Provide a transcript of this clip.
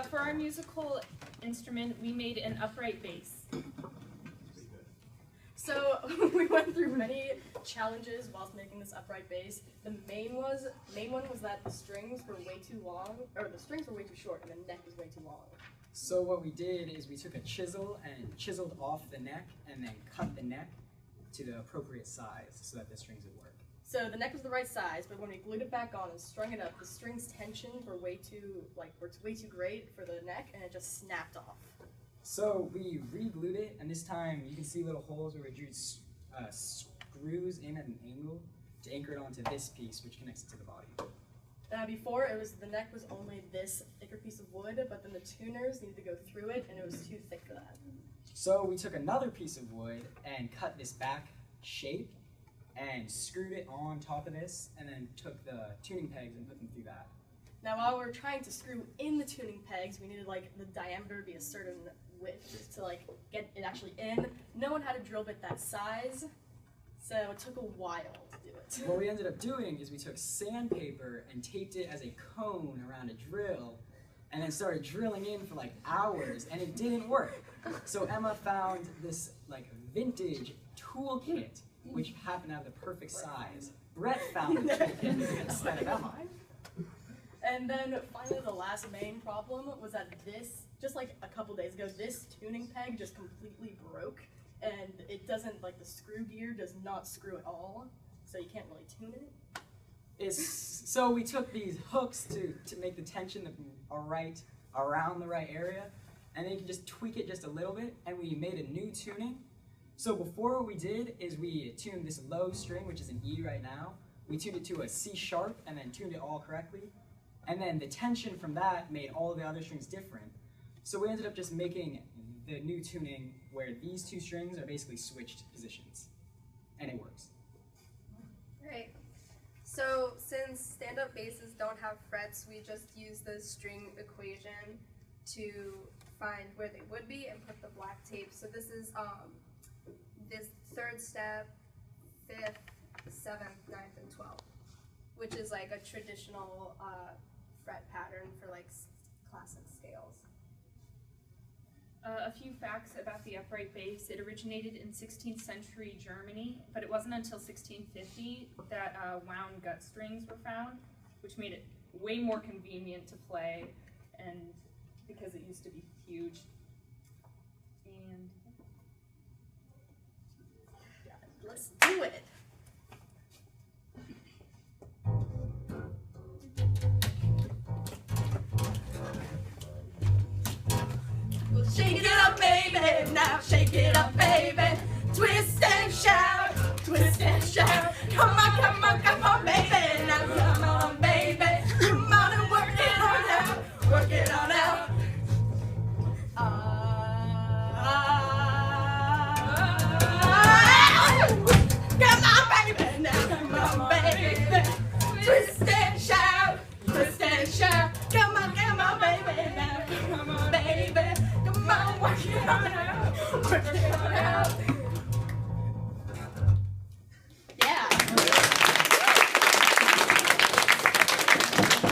For our musical instrument, we made an upright bass. So we went through many challenges whilst making this upright bass. The main one was that the strings were way too long, or the strings were way too short, and the neck was way too long. So what we did is we took a chisel and chiseled off the neck and then cut the neck to the appropriate size so that the strings would work. So the neck was the right size, but when we glued it back on and strung it up, the strings tensions were way too great for the neck, and it just snapped off. So we re-glued it, and this time you can see little holes where we drew screws in at an angle to anchor it onto this piece, which connects it to the body. Before, the neck was only this thicker piece of wood, but then the tuners needed to go through it, and it was too thick for that. So we took another piece of wood and cut this back shape and screwed it on top of this, and then took the tuning pegs and put them through that. Now, while we were trying to screw in the tuning pegs, we needed the diameter to be a certain width to get it actually in. No one had a drill bit that size, so it took a while to do it. What we ended up doing is we took sandpaper and taped it as a cone around a drill, and then started drilling in for hours, and it didn't work. So Emma found this vintage toolkit, which happened to have the perfect size. Brett found the toolkit instead of Emma. And then finally the last main problem was that just a couple days ago, this tuning peg just completely broke, and it doesn't, the screw gear does not screw at all, so you can't really tune it. So we took these hooks to make the tension around the right area, and then you can just tweak it just a little bit, and we made a new tuning. So before what we did is we tuned this low string, which is an E right now. We tuned it to a C sharp and then tuned it all correctly. And then the tension from that made all the other strings different. So we ended up just making the new tuning where these two strings are basically switched positions. And it works. Right. So since stand-up basses don't have frets, we just use the string equation to find where they would be and put the black tape. So this is this third step, 5th, 7th, 9th, and 12th, which is a traditional fret pattern for classic scales. A few facts about the upright bass. It originated in 16th century Germany, but it wasn't until 1650 that wound gut strings were found, which made it way more convenient to play, and because it used to be huge. And Let's do it! Shake it up, baby, now shake it up, baby. Twist and shout, come on, baby, now come on, baby. Come on and work it on out. Come on, baby, now come on, baby. Twist and shout, come on, baby, now come on, baby. Come on, work it on out.